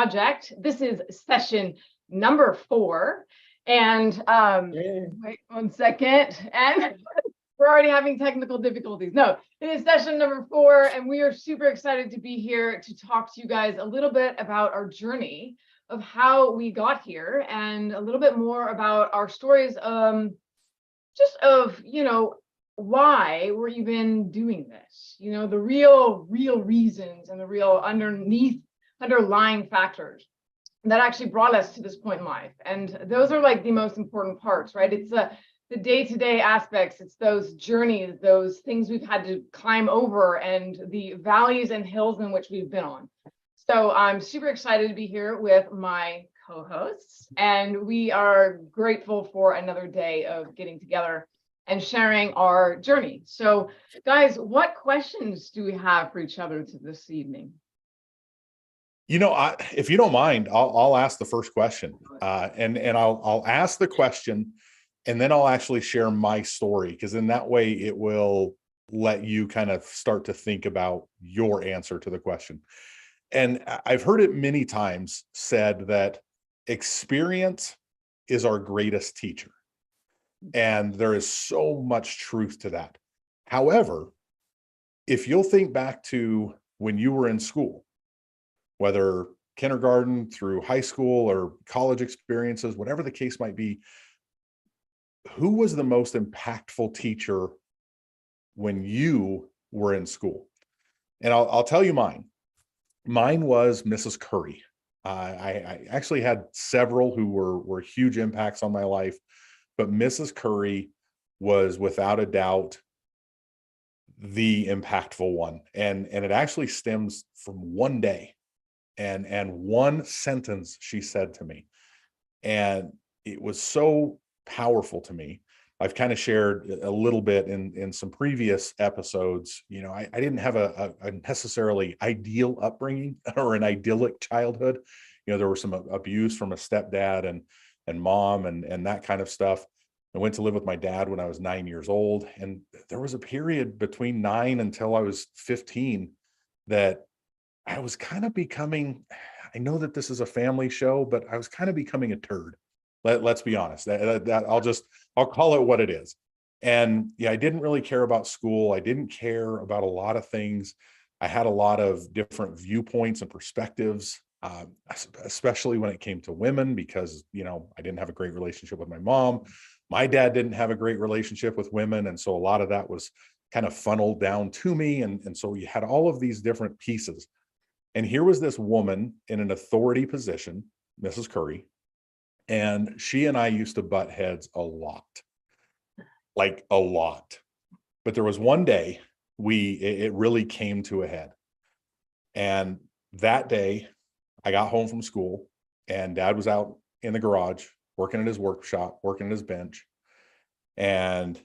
project. This is session number 4. And wait 1 second. And we're already having technical difficulties. No, it is session number 4, and we are super excited to be here to talk to you guys a little bit about our journey of how we got here and a little bit more about our stories, just of, why we're even doing this, the real reasons and the real underlying factors that actually brought us to this point in life. And those are like the most important parts, right? It's the day-to-day aspects. It's those journeys, those things we've had to climb over, and the valleys and hills in which we've been on. So I'm super excited to be here with my co-hosts, and we are grateful for another day of getting together and sharing our journey. So guys, what questions do we have for each other this evening? If you don't mind, I'll ask the first question, and I'll ask the question, and then I'll actually share my story, because in that way it will let you kind of start to think about your answer to the question. And I've heard it many times said that experience is our greatest teacher. And there is so much truth to that. However, if you'll think back to when you were in school, whether kindergarten through high school or college experiences, whatever the case might be, who was the most impactful teacher when you were in school? And I'll tell you mine. Mine was Mrs. Curry. I actually had several who were huge impacts on my life, but Mrs. Curry was without a doubt the impactful one. And it actually stems from one day and one sentence she said to me. And it was so powerful to me. I've kind of shared a little bit in some previous episodes. I didn't have a necessarily ideal upbringing or an idyllic childhood. There was some abuse from a stepdad and mom and that kind of stuff. I went to live with my dad when I was 9 years old. And there was a period between 9 until I was 15 that I was kind of becoming, I know that this is a family show, but I was kind of becoming a turd. Let's be honest. I'll call it what it is. And yeah, I didn't really care about school. I didn't care about a lot of things. I had a lot of different viewpoints and perspectives, especially when it came to women, because, I didn't have a great relationship with my mom. My dad didn't have a great relationship with women. And so a lot of that was kind of funneled down to me. And so you had all of these different pieces. And here was this woman in an authority position, Mrs. Curry, and she and I used to butt heads a lot, like a lot. But there was one day it really came to a head. And that day I got home from school and Dad was out in the garage working at his workshop, working at his bench. And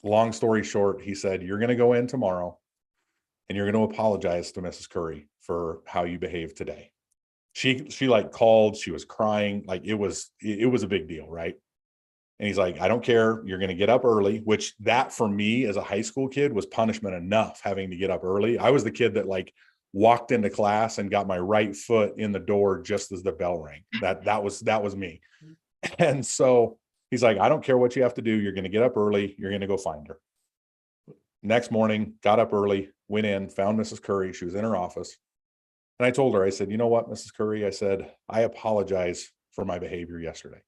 long story short, he said, "You're going to go in tomorrow and you're going to apologize to Mrs. Curry for how you behaved today." She like called, she was crying, like it was a big deal, right? And he's like, "I don't care, you're going to get up early," which that for me as a high school kid was punishment enough, having to get up early. I was the kid that like walked into class and got my right foot in the door just as the bell rang. That was me. And so he's like, "I don't care what you have to do, you're going to get up early, you're going to go find her." Next morning, got up early, went in, found Mrs. Curry. She was in her office. And I told her, I said, "You know what, Mrs. Curry," I said, "I apologize for my behavior yesterday."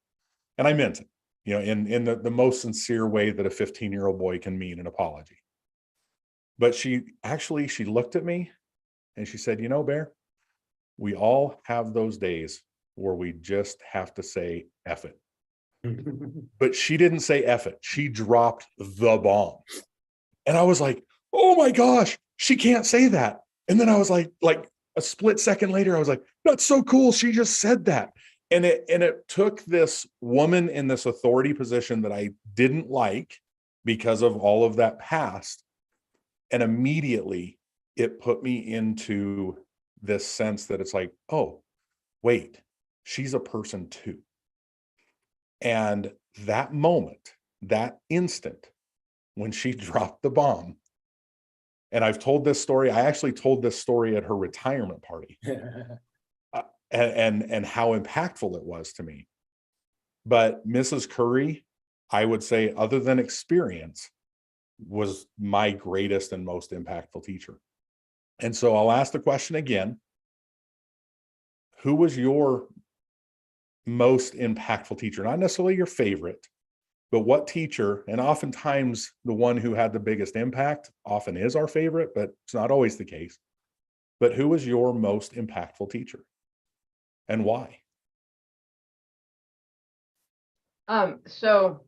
And I meant it, in the most sincere way that a 15-year-old boy can mean an apology. But she looked at me and she said, "Bear, we all have those days where we just have to say F it." But she didn't say F it. She dropped the bomb. And I was like, "Oh my gosh, she can't say that." And then I was like a split second later, I was like, "That's so cool. She just said that." And it took this woman in this authority position that I didn't like because of all of that past. And immediately it put me into this sense that it's like, oh, wait, she's a person too. And that moment, that instant when she dropped the bomb, and I've told this story, I actually told this story at her retirement party. and how impactful it was to me. But Mrs. Curry, I would say, other than experience, was my greatest and most impactful teacher. And so I'll ask the question again. Who was your most impactful teacher? Not necessarily your favorite, but what teacher, and oftentimes the one who had the biggest impact often is our favorite, but it's not always the case. But who was your most impactful teacher and why? So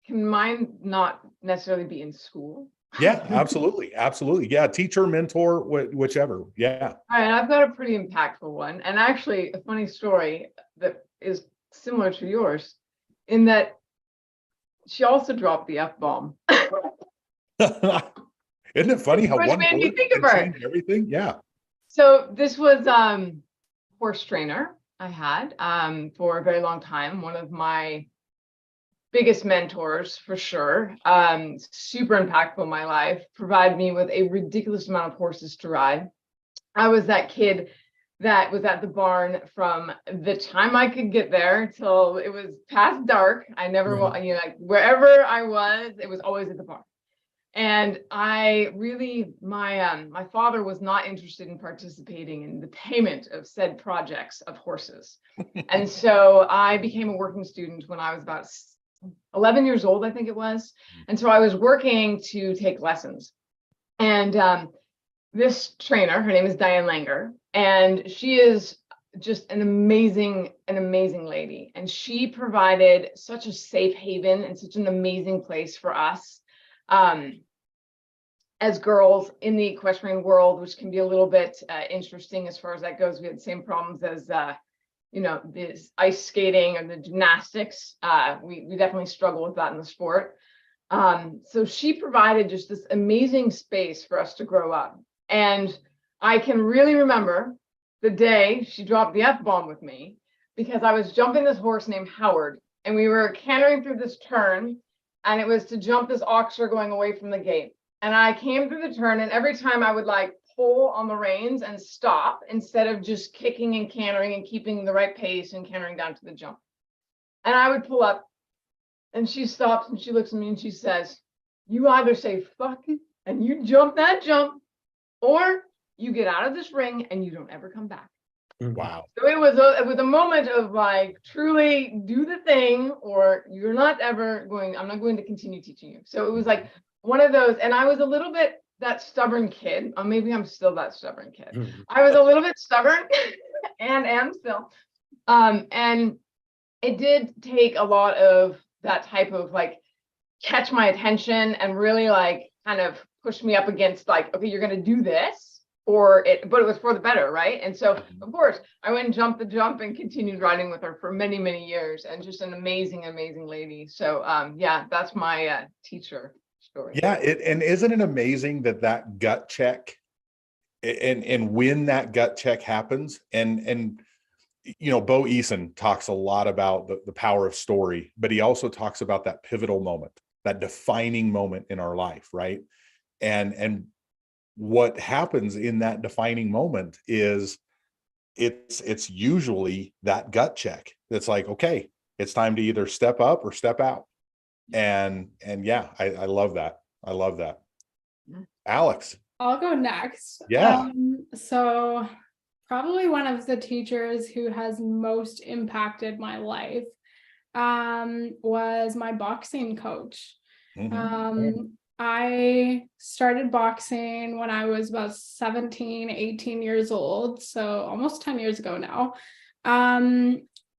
can mine not necessarily be in school? Yeah, absolutely. Absolutely. Yeah. Teacher, mentor, whichever. Yeah. All right, I've got a pretty impactful one. And actually a funny story that is similar to yours in that she also dropped the F-bomb. Isn't it funny how Which one made me word think can of her. change everything? Yeah. So this was horse trainer I had for a very long time. One of my biggest mentors for sure. Super impactful in my life, provided me with a ridiculous amount of horses to ride. I was that kid that was at the barn from the time I could get there till it was past dark. I never, like wherever I was, it was always at the barn. And I really, my father was not interested in participating in the payment of said projects of horses. And so I became a working student when I was about 11 years old, I think it was. And so I was working to take lessons. And this trainer, her name is Diane Langer, and she is just an amazing lady. And she provided such a safe haven and such an amazing place for us as girls in the equestrian world, which can be a little bit interesting as far as that goes. We had the same problems as this ice skating and the gymnastics. We definitely struggle with that in the sport. So she provided just this amazing space for us to grow up. And I can really remember the day she dropped the F-bomb with me, because I was jumping this horse named Howard, and we were cantering through this turn, and it was to jump this oxer going away from the gate. And I came through the turn, and every time I would like pull on the reins and stop instead of just kicking and cantering and keeping the right pace and cantering down to the jump. And I would pull up, and she stops and she looks at me and she says, "You either say fuck it and you jump that jump, or you get out of this ring and you don't ever come back." Wow. So it was a moment of like, truly do the thing, or you're not ever going, I'm not going to continue teaching you. So it was like one of those, and I was a little bit that stubborn kid, or maybe I'm still that stubborn kid. I was a little bit stubborn and am still. And it did take a lot of that type of like catch my attention and really like kind of push me up against like, okay, you're going to do this, but it was for the better, right? And so of course I went and jumped the jump and continued riding with her for many, many years, and just an amazing lady. So yeah, that's my teacher story. Yeah. And isn't it amazing that gut check and when that gut check happens, and Bo Eason talks a lot about the power of story, but he also talks about that pivotal moment, that defining moment in our life, right? And what happens in that defining moment is it's usually that gut check. It's like, okay, it's time to either step up or step out. And yeah, I love that. I love that. Alex. I'll go next. Yeah. So probably one of the teachers who has most impacted my life was my boxing coach. I started boxing when I was about 17, 18 years old, so almost 10 years ago now.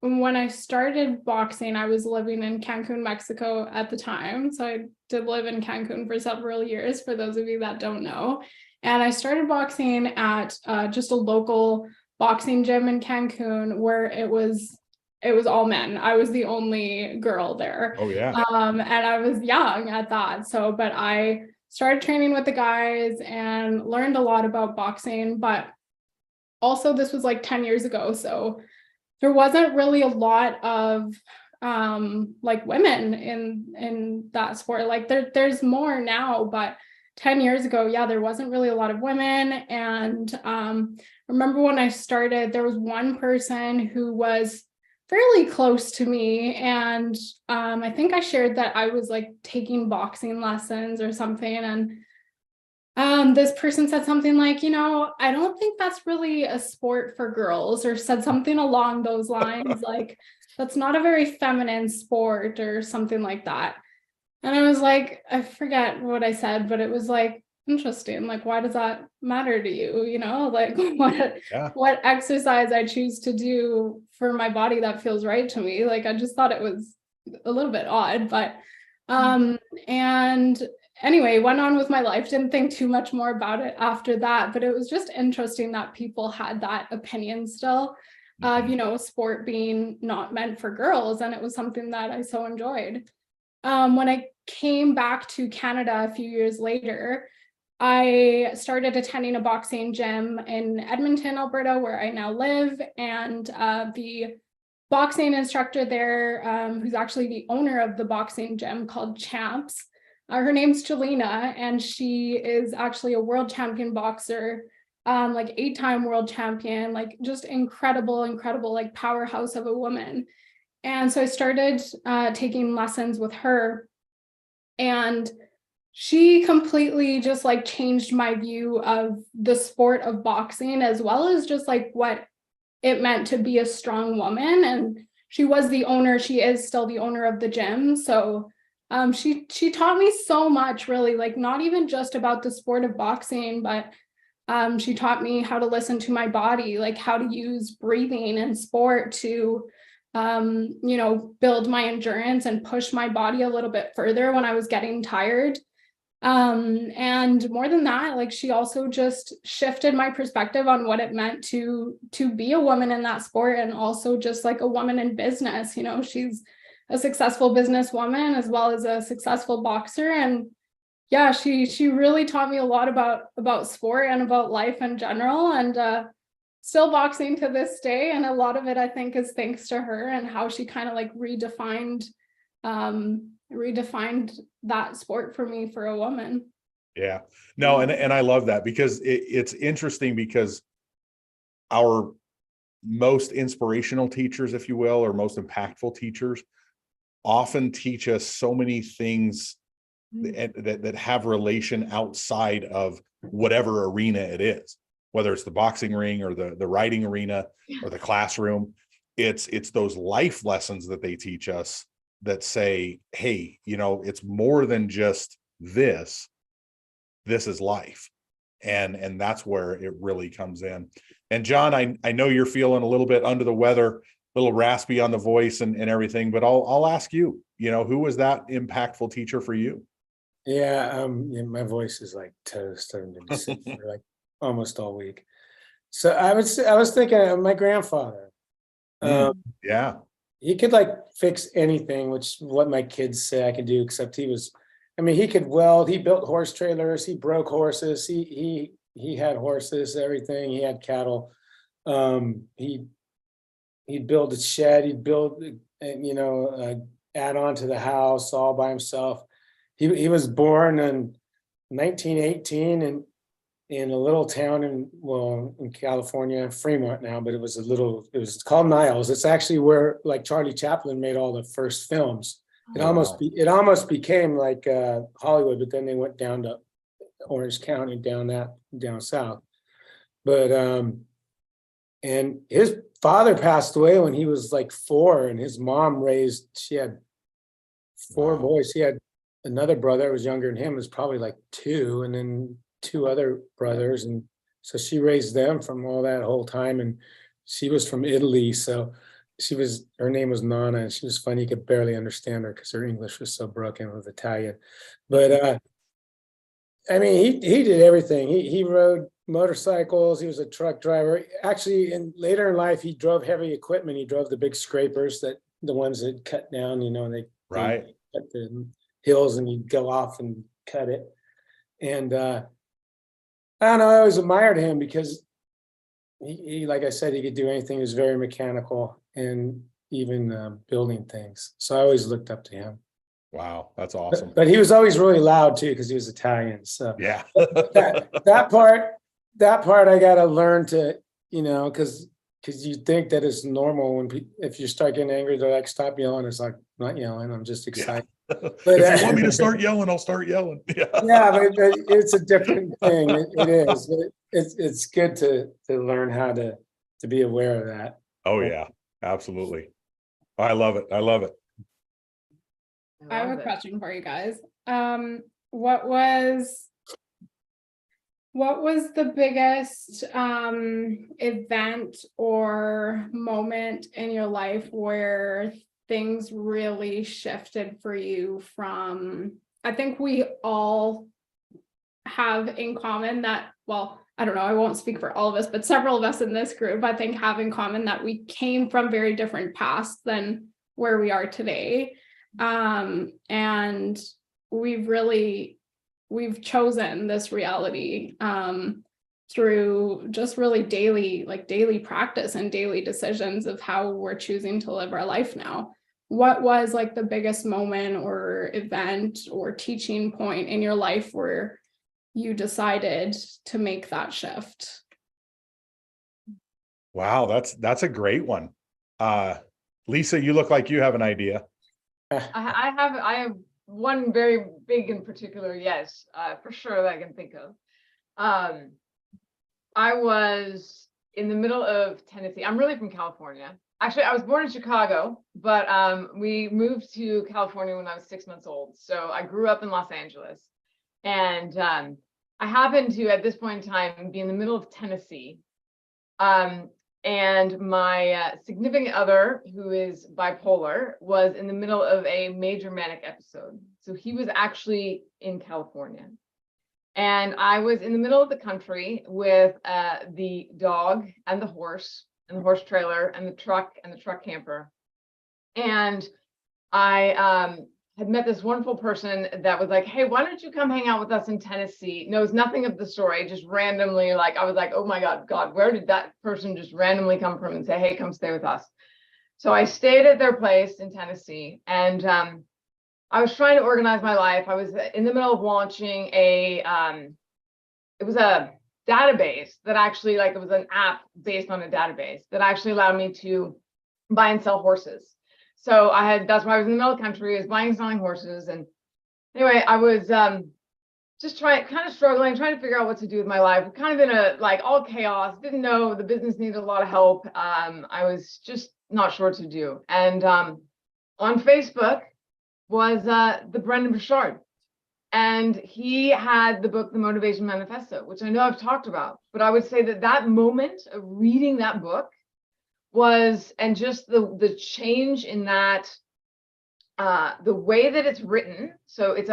When I started boxing, I was living in Cancun, Mexico at the time. So I did live in Cancun for several years, for those of you that don't know. And I started boxing at just a local boxing gym in Cancun, where it was all men. I was the only girl there. Oh yeah. And I was young at that. So, but I started training with the guys and learned a lot about boxing, but also this was like 10 years ago. So there wasn't really a lot of like women in that sport. Like there's more now, but 10 years ago, yeah, there wasn't really a lot of women. And remember when I started, there was one person who was fairly close to me. And I think I shared that I was like taking boxing lessons or something. And this person said something like, I don't think that's really a sport for girls, or said something along those lines, like, that's not a very feminine sport or something like that. And I was like, I forget what I said, but it was like, interesting. Like, why does that matter to you? Like what exercise I choose to do for my body that feels right to me. Like, I just thought it was a little bit odd, but, and anyway, went on with my life, didn't think too much more about it after that, but it was just interesting that people had that opinion still of, sport being not meant for girls. And it was something that I so enjoyed. When I came back to Canada a few years later, I started attending a boxing gym in Edmonton, Alberta, where I now live. And the boxing instructor there, who's actually the owner of the boxing gym called Champs, her name's Jelena, and she is actually a world champion boxer, like 8-time world champion, like just incredible, like powerhouse of a woman. And so I started taking lessons with her, and she completely just like changed my view of the sport of boxing, as well as just like what it meant to be a strong woman. And she is still the owner of the gym. So she taught me so much, really, like not even just about the sport of boxing, but she taught me how to listen to my body, like how to use breathing in sport to build my endurance and push my body a little bit further when I was getting tired. And more than that, like she also just shifted my perspective on what it meant to be a woman in that sport, and also just like a woman in business. She's a successful businesswoman as well as a successful boxer. And yeah, she really taught me a lot about sport and about life in general, and still boxing to this day. And a lot of it, I think, is thanks to her and how she kind of like redefined that sport for me, for a woman. Yeah, no, and I love that, because it's interesting, because our most inspirational teachers, if you will, or most impactful teachers, often teach us so many things that have relation outside of whatever arena it is, whether it's the boxing ring or the writing arena or the classroom. It's those life lessons that they teach us that say, hey, it's more than just this is life. And that's where it really comes in. And John, I know you're feeling a little bit under the weather, a little raspy on the voice and everything, but I'll ask you, who was that impactful teacher for you? Yeah, my voice is like toast. I've been sick for like almost all week. So I was thinking of my grandfather. Yeah. He could like fix anything, which what my kids say I could do, except he could weld, he built horse trailers, he broke horses, he had horses, everything, he had cattle. He'd build a shed, he'd build, add on to the house all by himself. He was born in 1918 in a little town in California, Fremont now, but it was called Niles. It's actually where like Charlie Chaplin made all the first films. It almost became like Hollywood, but then they went down to Orange County, down south. But and his father passed away when he was like 4, and his mom she had 4 boys. He had another brother who was younger than him, was probably like 2, and then 2 other brothers. And so she raised them from all that whole time. And she was from Italy. So her name was Nana, and she was funny. You could barely understand her because her English was so broken with Italian. But he did everything. He rode motorcycles. He was a truck driver. Actually, later in life, he drove heavy equipment. He drove the big scrapers, the ones that cut down, they cut the hills, and you'd go off and cut it. And I don't know, I always admired him because he, like I said, he could do anything. He was very mechanical, and even building things. So I always looked up to him. Wow, that's awesome. But he was always really loud too, because he was Italian. So Yeah. that part I got to learn to, because you think that it's normal when if you start getting angry, they're like, stop yelling. It's like, I'm not yelling, I'm just excited. But If you want me to start yelling, I'll start yelling. Yeah. yeah, but it's a different thing. It is. It's good to learn how to be aware of that. Oh yeah, absolutely. I love it. I love it. I have love a it. question for you guys. What was the biggest event or moment in your life where things really shifted for you from, I think we all have in common that, well, I don't know, I won't speak for all of us, but several of us in this group, I think, have in common that we came from very different paths than where we are today. And we've chosen this reality through just really daily practice and daily decisions of how we're choosing to live our life now. What was like the biggest moment or event or teaching point in your life where you decided to make that shift? Wow, that's a great one. Lisa, you look like you have an idea. I have one very big in particular, yes, for sure, that I can think of. I was in the middle of Tennessee. I'm really from California. Actually, I was born in Chicago, but we moved to California when I was 6 months old. So I grew up in Los Angeles, and I happened to, at this point in time, be in the middle of Tennessee. And my significant other, who is bipolar, was in the middle of a major manic episode. So he was actually in California. And I was in the middle of the country with the dog and the horse trailer and the truck camper. And I had met this wonderful person that was like, hey, why don't you come hang out with us in Tennessee? Knows nothing of the story, just randomly, like, I was like, oh my God, where did that person just randomly come from and say, hey, come stay with us? So I stayed at their place in Tennessee, and I was trying to organize my life. I was in the middle of launching it was a database that actually, like, it was an app based on a database that actually allowed me to buy and sell horses. So that's why I was in the middle of the country, I was buying and selling horses. And anyway, I was just trying to figure out what to do with my life, kind of in a, like, all chaos, didn't know, the business needed a lot of help. I was just not sure what to do. And on Facebook was the Brendon Burchard. And he had the book, The Motivation Manifesto, which I know I've talked about, but I would say that moment of reading that book was, and just the change in that, the way that it's written. So it's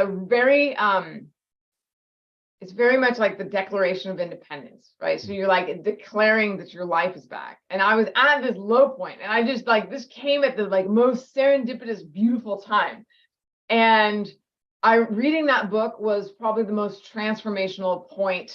it's very much like the Declaration of Independence, right? So you're like declaring that your life is back. And I was at this low point, and I just, like, this came at the, like, most serendipitous, beautiful time. And reading that book was probably the most transformational point.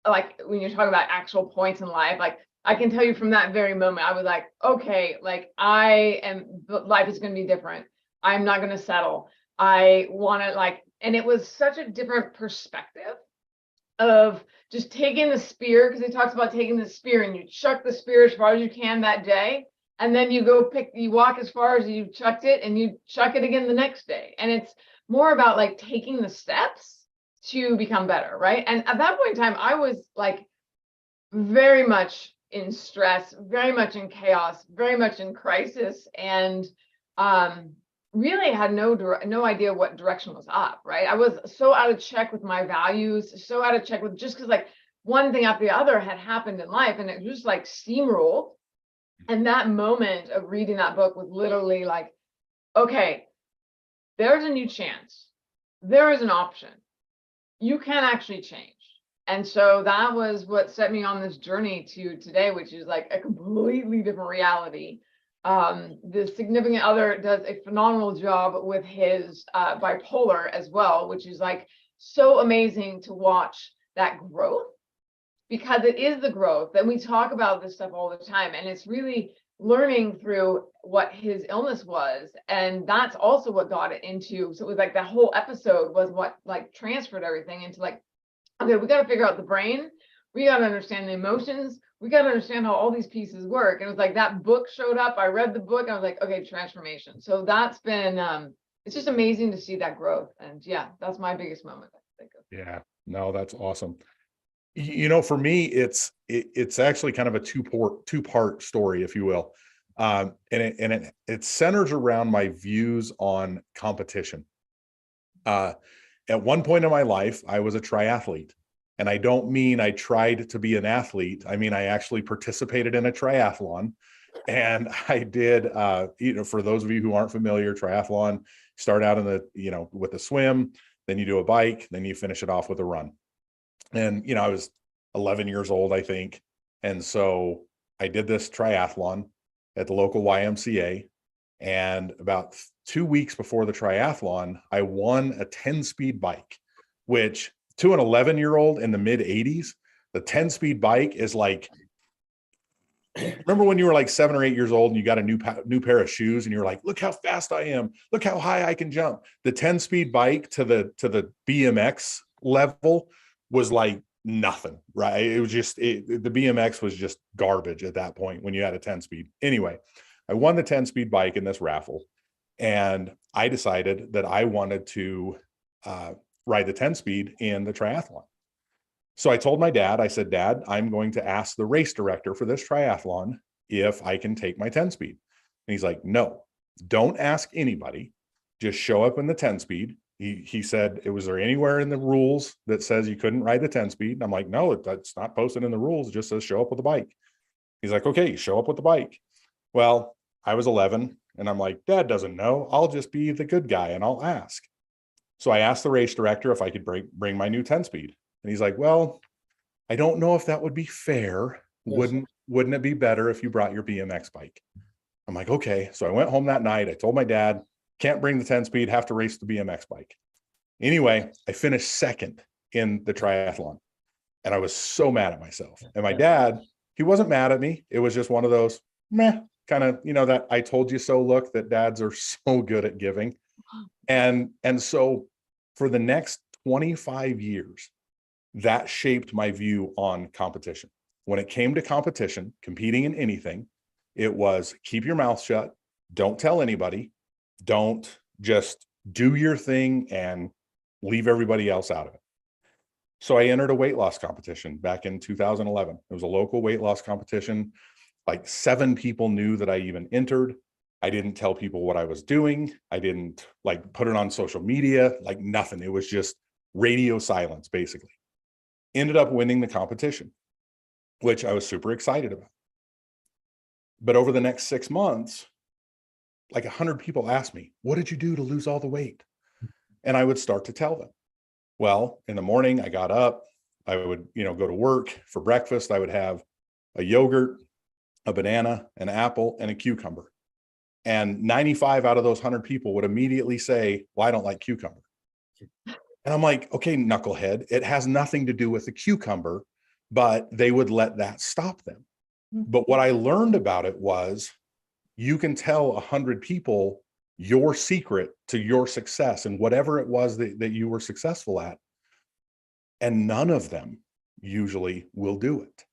Like, when you're talking about actual points in life, like, I can tell you from that very moment, I was like, okay, like, life is going to be different. I'm not going to settle. I want to, like, and it was such a different perspective of just taking the spear, because he talks about taking the spear and you chuck the spear as far as you can that day. And then you walk as far as you chucked it, and you chuck it again the next day. And it's more about, like, taking the steps to become better, right? And at that point in time, I was, like, very much in stress, very much in chaos, very much in crisis, and really had no idea what direction was up, right? I was so out of check with my values, so out of check with, just because, like, one thing after the other had happened in life, and it just, like, steamrolled. And that moment of reading that book was literally like, okay, there's a new chance. There is an option. You can actually change. And so that was what set me on this journey to today, which is, like, a completely different reality. The significant other does a phenomenal job with his bipolar as well, which is, like, so amazing to watch that growth, because it is the growth that we talk about this stuff all the time. And it's really learning through what his illness was. And that's also what got it into, so it was like that whole episode was what like transferred everything into like, okay, we got to figure out the brain. We got to understand the emotions. We got to understand how all these pieces work. And it was like that book showed up. I read the book. I was like, okay, transformation. So that's been, it's just amazing to see that growth. And yeah, that's my biggest moment, I think of. Yeah, no, that's awesome. You know, for me, it's actually kind of a two-part story, if you will. And it centers around my views on competition. At one point in my life, I was a triathlete. And I don't mean I tried to be an athlete. I mean, I actually participated in a triathlon. And I did, you know, for those of you who aren't familiar, triathlon, start out in the, you know, with a swim, then you do a bike, then you finish it off with a run. And, you know, I was 11 years old, I think. And so I did this triathlon at the local YMCA. And about 2 weeks before the triathlon, I won a 10-speed bike, which to an 11-year-old in the mid 80s, the 10-speed bike is like, remember when you were like 7 or 8 years old and you got a new pair of shoes and you're like, look how fast I am. Look how high I can jump. The 10-speed bike to the BMX level was like nothing, right? It was just, the BMX was just garbage at that point when you had a 10-speed. Anyway, I won the 10-speed bike in this raffle, and I decided that I wanted to ride the 10-speed in the triathlon. So I told my dad, I said, Dad, I'm going to ask the race director for this triathlon if I can take my 10-speed. And he's like, no, don't ask anybody. Just show up in the 10-speed. He said, was there anywhere in the rules that says you couldn't ride the 10-speed? And I'm like, no, it's not posted in the rules. It just says show up with a bike. He's like, okay, show up with the bike. Well, I was 11 and I'm like, Dad doesn't know. I'll just be the good guy and I'll ask. So I asked the race director if I could bring my new 10-speed. And he's like, well, I don't know if that would be fair. Yes. Wouldn't it be better if you brought your BMX bike? I'm like, okay. So I went home that night. I told my dad, can't bring the 10-speed, have to race the BMX bike. Anyway, I finished second in the triathlon. And I was so mad at myself. And my dad, he wasn't mad at me. It was just one of those meh, kind of, you know, that I told you so look that dads are so good at giving. And so for the next 25 years, that shaped my view on competition. When it came to competition, competing in anything, it was keep your mouth shut, don't tell anybody, don't just do your thing and leave everybody else out of it. So I entered a weight loss competition back in 2011. It was a local weight loss competition. Like 7 people knew that I even entered. I didn't tell people what I was doing. I didn't like put it on social media, like nothing. It was just radio silence, basically. Ended up winning the competition, which I was super excited about. But over the next 6 months, like 100 people asked me, what did you do to lose all the weight? And I would start to tell them. Well, in the morning, I got up, I would, you know, go to work. For breakfast, I would have a yogurt, a banana, an apple, and a cucumber. And 95 out of those 100 people would immediately say, well, I don't like cucumber. And I'm like, okay, knucklehead, it has nothing to do with the cucumber, but they would let that stop them. But what I learned about it was you can tell 100 people your secret to your success and whatever it was that you were successful at. And none of them usually will do it.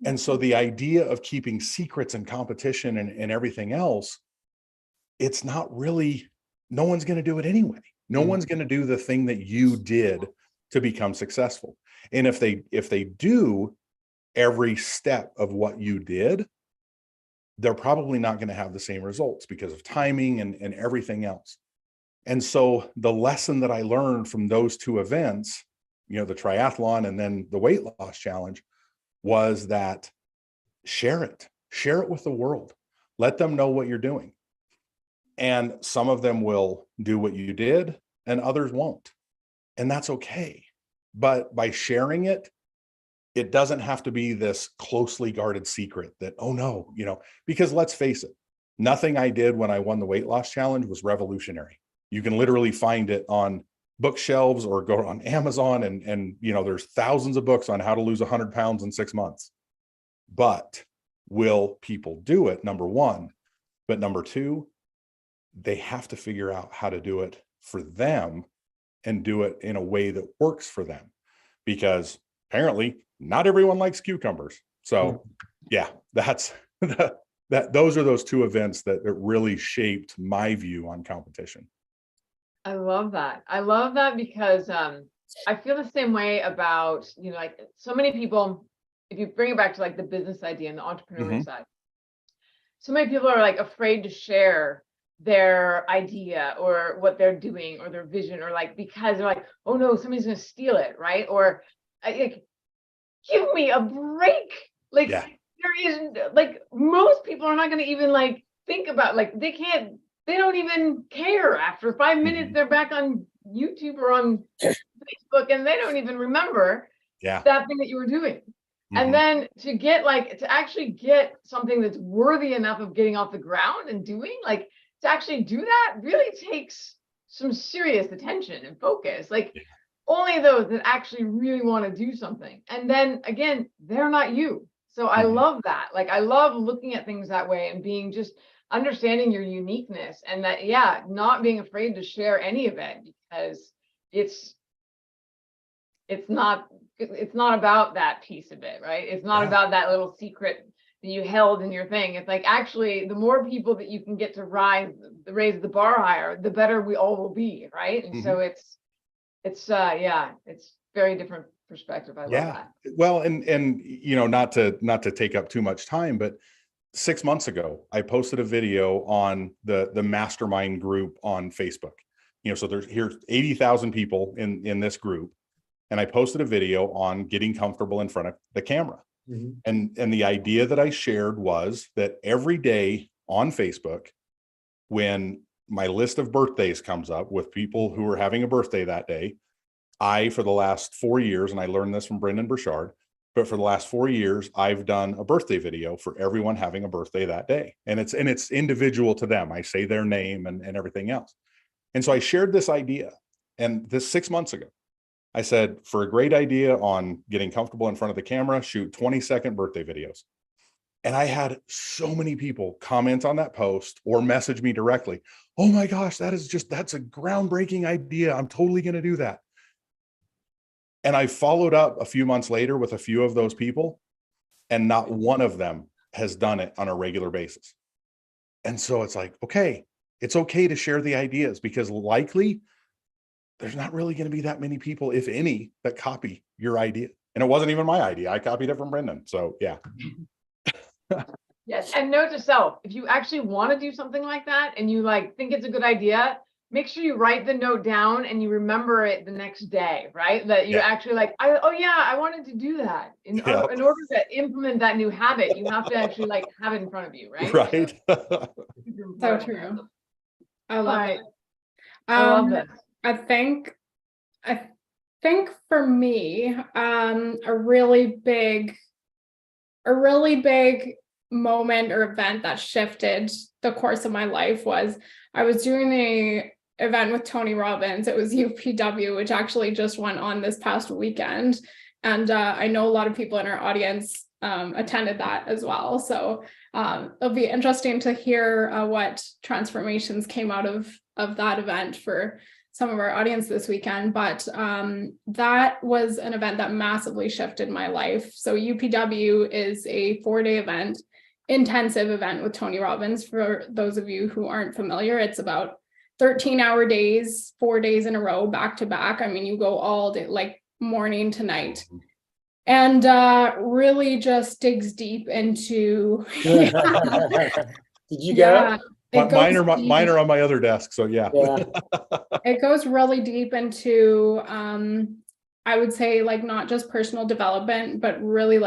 And so the idea of keeping secrets and competition and everything else, it's not really, no one's going to do it anyway. No one's going to do the thing that you did to become successful. And if they do every step of what you did, they're probably not going to have the same results because of timing and everything else. And so the lesson that I learned from those 2 events, you know, the triathlon and then the weight loss challenge, was that share it with the world. Let them know what you're doing. And some of them will do what you did and others won't. And that's okay. But by sharing it, it doesn't have to be this closely guarded secret that, oh no, you know, because let's face it, nothing I did when I won the weight loss challenge was revolutionary. You can literally find it on bookshelves or go on Amazon and you know, there's thousands of books on how to lose 100 pounds in 6 months. But will people do it? Number one. But number two, they have to figure out how to do it for them and do it in a way that works for them, because apparently not everyone likes cucumbers. So yeah, that's those are those two events that really shaped my view on competition. I love that. I love that because I feel the same way about, like so many people, if you bring it back to like the business idea and the entrepreneurial side, so many people are like afraid to share their idea or what they're doing or their vision, or like, because they're like, oh no, somebody's going to steal it. Right. Or like, give me a break. Like there isn't, like, most people are not going to even like think about, like, they don't even care. After 5 minutes, they're back on YouTube or on Facebook and they don't even remember that thing that you were doing. And then to actually get something that's worthy enough of getting off the ground and doing, like, to actually do that really takes some serious attention and focus. Like only those that actually really want to do something. And then again, they're not you. So I love that. Like, I love looking at things that way and being just understanding your uniqueness, and that, not being afraid to share any of it, because it's not about that piece of it, right? It's not about that little secret that you held in your thing. It's like, actually, the more people that you can get to raise the bar higher, the better we all will be, right? And so it's very different perspective. I love that. Well, and not to take up too much time, but 6 months ago, I posted a video on the mastermind group on Facebook. So here's 80,000 people in this group. And I posted a video on getting comfortable in front of the camera. And the idea that I shared was that every day on Facebook, when my list of birthdays comes up with people who are having a birthday that day, for the last 4 years, and I learned this from Brendan Burchard, but for the last 4 years, I've done a birthday video for everyone having a birthday that day. And it's individual to them. I say their name and everything else. And so I shared this idea, and this 6 months ago, I said, for a great idea on getting comfortable in front of the camera, shoot 20-second birthday videos. And I had so many people comment on that post or message me directly. Oh my gosh, that's a groundbreaking idea. I'm totally going to do that. And I followed up a few months later with a few of those people, and not one of them has done it on a regular basis. And so it's like, okay, it's okay to share the ideas, because likely there's not really going to be that many people, if any, that copy your idea. And it wasn't even my idea. I copied it from Brendan. So yeah. Yes. And note to self, if you actually want to do something like that and you think it's a good idea, make sure you write the note down and you remember it the next day, right? That you actually I wanted to do that. In order to implement that new habit, you have to actually have it in front of you, right? Right. So true. I love it. I love this. I think for me, a really big moment or event that shifted the course of my life was I was doing the event with Tony Robbins. It was UPW, which actually just went on this past weekend. And I know a lot of people in our audience attended that as well. So it'll be interesting to hear what transformations came out of that event for some of our audience this weekend. But that was an event that massively shifted my life. So UPW is a 4-day event, intensive event with Tony Robbins. For those of you who aren't familiar, it's about 13-hour days, 4 days in a row, back to back. I mean, you go all day, like morning to night, and really just digs deep into. Did you get it? Mine are on my other desk. So yeah. It goes really deep into, I would say, not just personal development, but really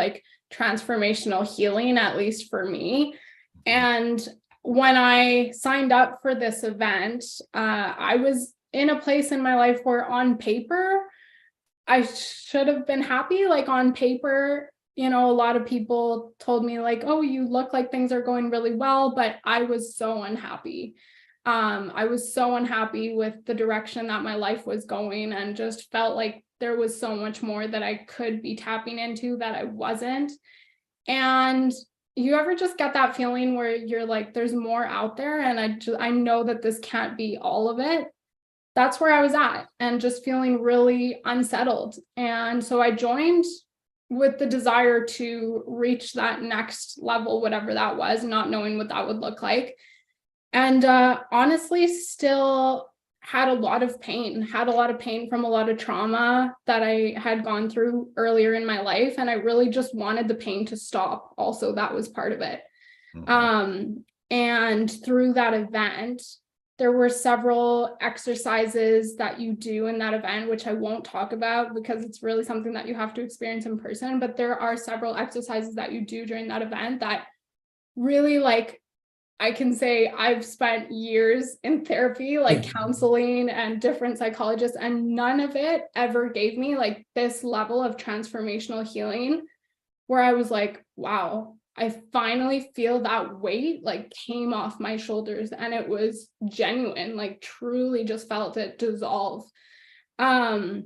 transformational healing, at least for me. And when I signed up for this event, I was in a place in my life where on paper, I should have been happy. On paper, a lot of people told me oh, you look like things are going really well, but I was so unhappy. I was so unhappy with the direction that my life was going, and just felt like there was so much more that I could be tapping into that I wasn't. And you ever just get that feeling where you're like, there's more out there, and I know that this can't be all of it. That's where I was at, and just feeling really unsettled. And so I joined with the desire to reach that next level, whatever that was, not knowing what that would look like. And honestly, still had a lot of pain from a lot of trauma that I had gone through earlier in my life. And I really just wanted the pain to stop. Also, that was part of it. And through that event, there were several exercises that you do in that event, which I won't talk about because it's really something that you have to experience in person. But there are several exercises that you do during that event that really, like, I can say I've spent years in therapy, like counseling and different psychologists, and none of it ever gave me like this level of transformational healing where I was like, wow, I finally feel that weight like came off my shoulders, and it was genuine, like truly just felt it dissolve. And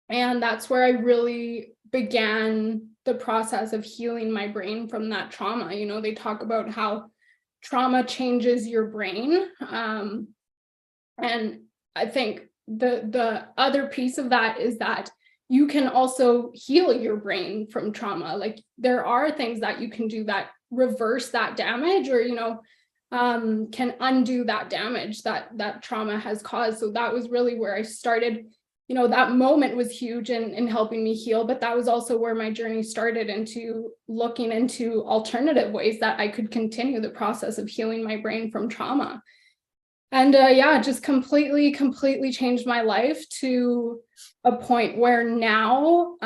that's where I really began the process of healing my brain from that trauma. You know, they talk about how trauma changes your brain. And I think the other piece of that is that you can also heal your brain from trauma. Like there are things that you can do that reverse that damage, or, you know, can undo that damage that trauma has caused. So that was really where I started. You know, that moment was huge in helping me heal, but that was also where my journey started into looking into alternative ways that I could continue the process of healing my brain from trauma. And yeah, just completely changed my life to a point where now,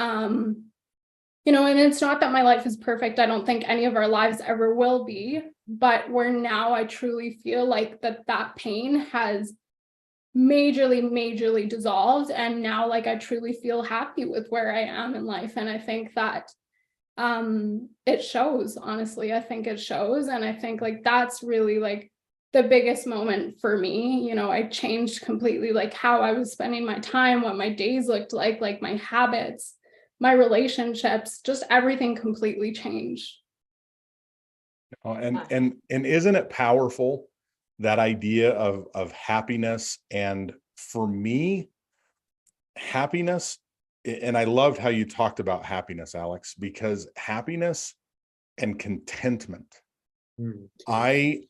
you know, and it's not that my life is perfect. I don't think any of our lives ever will be, but where now I truly feel like that pain has majorly dissolved, and now like I truly feel happy with where I am in life. And I think that it shows, honestly. I think it shows, and I think like that's really like the biggest moment for me. You know, I changed completely like how I was spending my time, what my days looked like my habits, my relationships, just everything completely changed. And isn't it powerful, that idea of happiness? And for me, happiness, and I loved how you talked about happiness, Alex, because happiness and contentment, I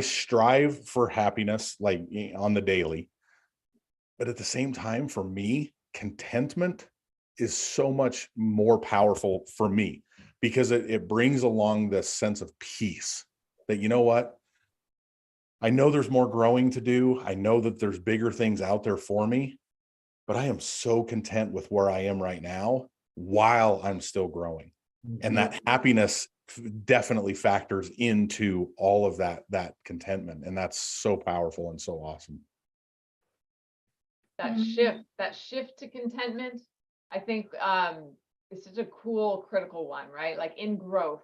strive for happiness like on the daily, but at the same time, for me, contentment is so much more powerful for me, because it brings along this sense of peace that, you know what, I know there's more growing to do. I know that there's bigger things out there for me, but I am so content with where I am right now while I'm still growing. And that happiness definitely factors into all of that contentment. And that's so powerful and so awesome. That shift to contentment, I think is such a cool, critical one, right? Like in growth.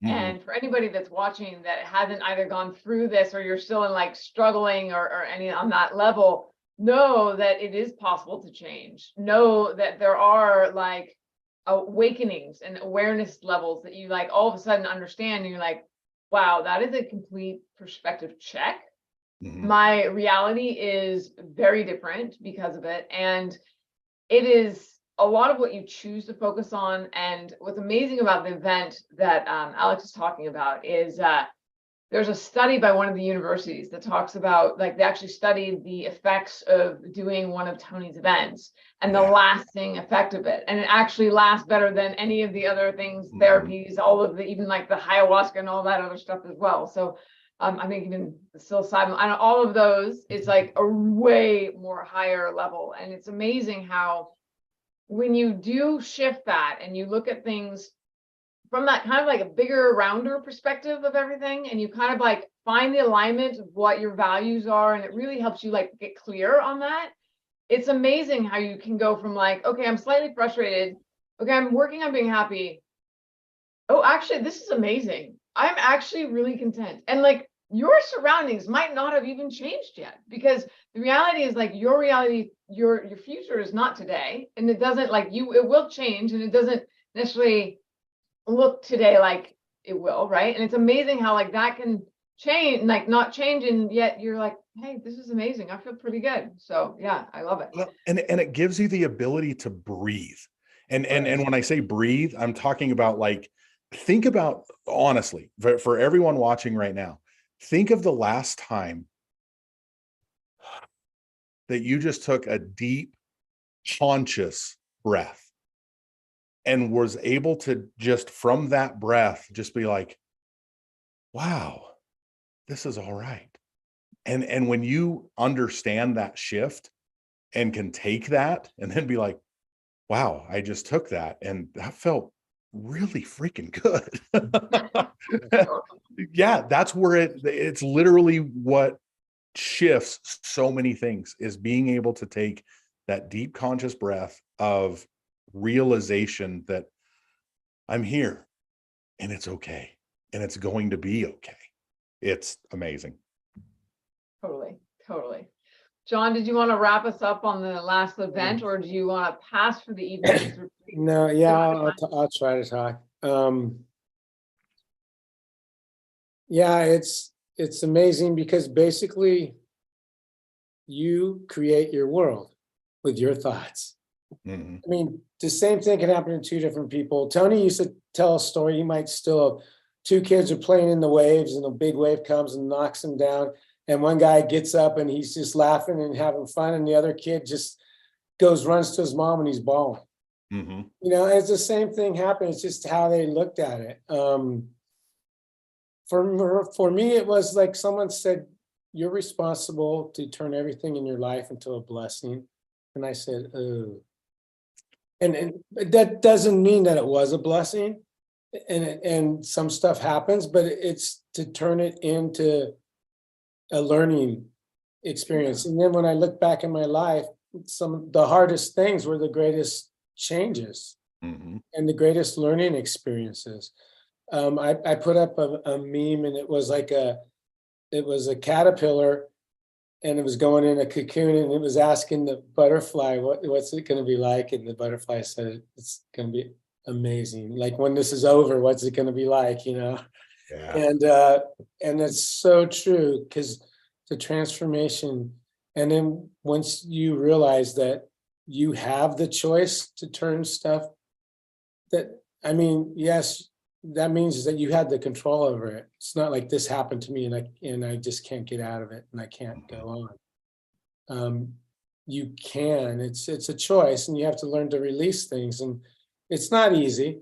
And for anybody that's watching that hasn't either gone through this, or you're still in like struggling or any on that level, know that it is possible to change. Know that there are like awakenings and awareness levels that you like all of a sudden understand, and you're like, wow, that is a complete perspective check. My reality is very different because of it. And it is a lot of what you choose to focus on. And what's amazing about the event that Alex is talking about is there's a study by one of the universities that talks about, like, they actually studied the effects of doing one of Tony's events and the lasting effect of it. And it actually lasts better than any of the other things, therapies, all of the, even like the ayahuasca and all that other stuff as well. So I think even the psilocybin and all of those, it's like a way more higher level. And it's amazing how when you do shift that and you look at things from that kind of like a bigger, rounder perspective of everything, and you kind of like find the alignment of what your values are, and it really helps you like get clear on that. It's amazing how you can go from like, okay, I'm slightly frustrated. Okay, I'm working on being happy. Oh, actually, this is amazing. I'm actually really content. And like your surroundings might not have even changed yet, because the reality is like your reality, your future is not today, and it doesn't like it will change, and it doesn't necessarily look today like it will, right? And it's amazing how like that can change, like not change, and yet you're like, hey, this is amazing. I feel pretty good. So yeah, I love it. Well, and it gives you the ability to breathe. And when I say breathe, I'm talking about like, think about, honestly, for everyone watching right now, think of the last time that you just took a deep, conscious breath and was able to just from that breath just be like, wow, this is all right. And when you understand that shift and can take that and then be like, wow, I just took that and that felt really freaking good. Yeah, that's where it's literally what shifts so many things, is being able to take that deep conscious breath of realization that I'm here and it's okay and it's going to be okay. It's amazing. Totally, totally. John, did you want to wrap us up on the last event, or do you want to pass for the evening? No, yeah, I'll try to talk. Yeah, it's amazing because basically you create your world with your thoughts. Mhm. I mean, the same thing can happen to two different people. Tony used to tell a story. He might still, two kids are playing in the waves and a big wave comes and knocks them down. And one guy gets up and he's just laughing and having fun. And the other kid just runs to his mom and he's bawling. Mhm. You know, it's the same thing happened. It's just how they looked at it. For me, it was like someone said, you're responsible to turn everything in your life into a blessing. And I said, oh. And that doesn't mean that it was a blessing. And some stuff happens, but it's to turn it into a learning experience. And then when I look back in my life, some of the hardest things were the greatest changes Mhm. and the greatest learning experiences. I put up a meme and it was a caterpillar and it was going in a cocoon and it was asking the butterfly, what's it going to be like? And the butterfly said, it's going to be amazing. Like when this is over, what's it going to be like, you know? Yeah. And it's so true because the transformation, and then once you realize that you have the choice to turn stuff, that, I mean, yes, that means that you had the control over it. It's not like this happened to me and I just can't get out of it and I can't go on. You can, it's a choice and you have to learn to release things, and it's not easy.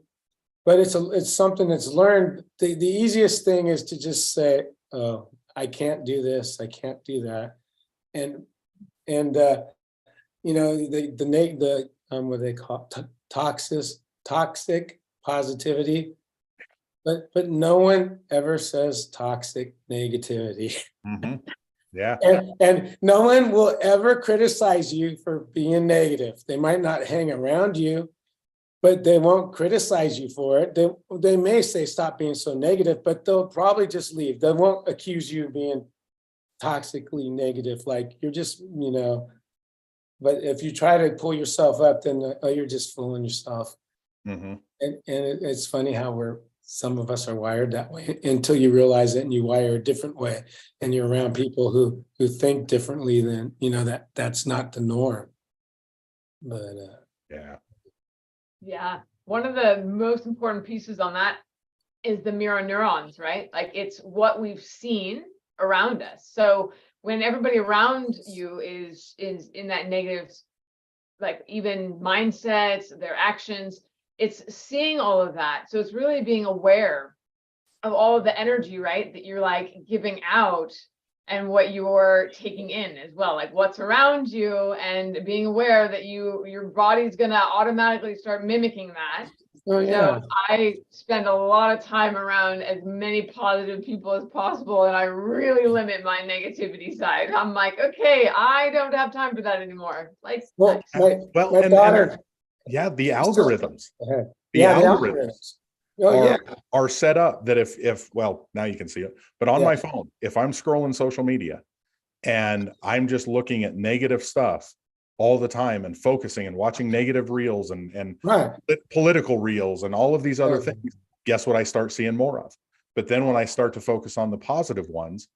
But it's something that's learned. The easiest thing is to just say, oh, I can't do this, I can't do that. And you know, the what they call toxic positivity. But no one ever says toxic negativity. Mhm. Yeah. And no one will ever criticize you for being negative. They might not hang around you, but they won't criticize you for it. They may say, stop being so negative, but they'll probably just leave. They won't accuse you of being toxically negative, like you're just, you know, but if you try to pull yourself up, then you're just fooling yourself. Mhm. And it's funny how some of us are wired that way until you realize it and you wire a different way and you're around people who think differently, than, you know, that's not the norm. But Yeah. Yeah, one of the most important pieces on that is the mirror neurons, right? Like it's what we've seen around us. So when everybody around you is in that negative, like even mindsets, their actions, it's seeing all of that. So it's really being aware of all of the energy, right, that you're like giving out and what you're taking in as well, like what's around you, and being aware that your body's gonna automatically start mimicking that. oh yeah. So I spend a lot of time around as many positive people as possible, and I really limit my negativity side. I'm like, okay, I don't have time for that anymore. Like, Well, Well, my daughter. yeah, the algorithms. The The algorithms algorithms. Oh yeah. are set up that if well, now you can see it, but on Yeah. my phone, if I'm scrolling social media and I'm just looking at negative stuff all the time and focusing and watching negative reels and Right. political reels and all of these other Yeah. things, guess what I start seeing more of? But then when I start to focus on the positive ones,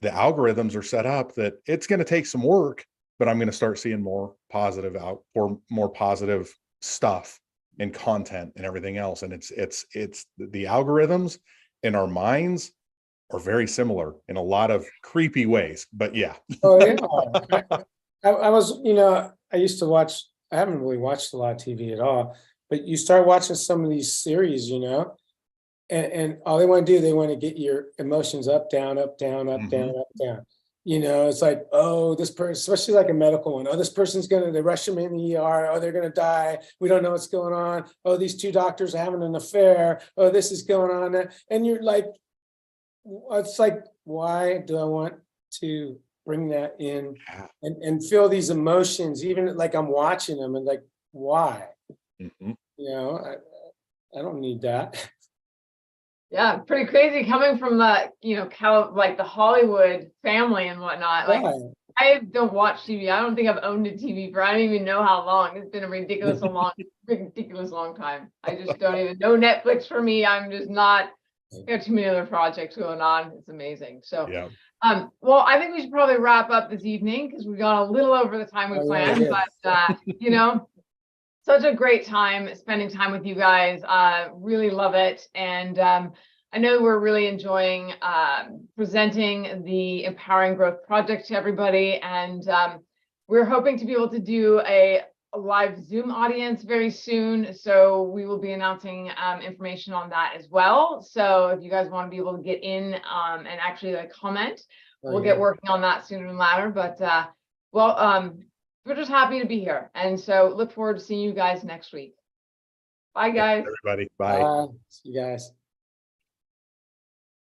the algorithms are set up that it's going to take some work, but I'm going to start seeing more positive out or more positive stuff and content and everything else. And it's the algorithms in our minds are very similar in a lot of creepy ways, but yeah. Oh, yeah. I was, I used to watch, I haven't really watched a lot of TV at all, but you start watching some of these series, and all they want to do, they want to get your emotions up, down, up, down, up, down, up, down. It's like, oh, this person, especially like a medical one. Oh, this person's they rush them in the ER. Oh, they're going to die. We don't know what's going on. Oh, these two doctors are having an affair. Oh, this is going on. And you're like, it's like, why do I want to bring that in and feel these emotions, even like I'm watching them and like, why? Mhm. I don't need that. Yeah, pretty crazy coming from the, like the Hollywood family and whatnot. Like, Why? I don't watch TV. I don't think I've owned a TV for I don't even know how long. It's been a ridiculous long time. I just don't even know Netflix for me. I'm just not. I got too many other projects going on. It's amazing. So, Yeah. well, I think we should probably wrap up this evening because we got a little over the time we Oh, planned. yeah. But such a great time spending time with you guys. Really love it. And I know we're really enjoying presenting the Empowering Growth Project to everybody. And we're hoping to be able to do a live Zoom audience very soon. So we will be announcing information on that as well. So if you guys want to be able to get in and actually comment, we'll get working on that sooner than later. But we're just happy to be here. And so look forward to seeing you guys next week. Bye, guys. Everybody. Bye. See you guys.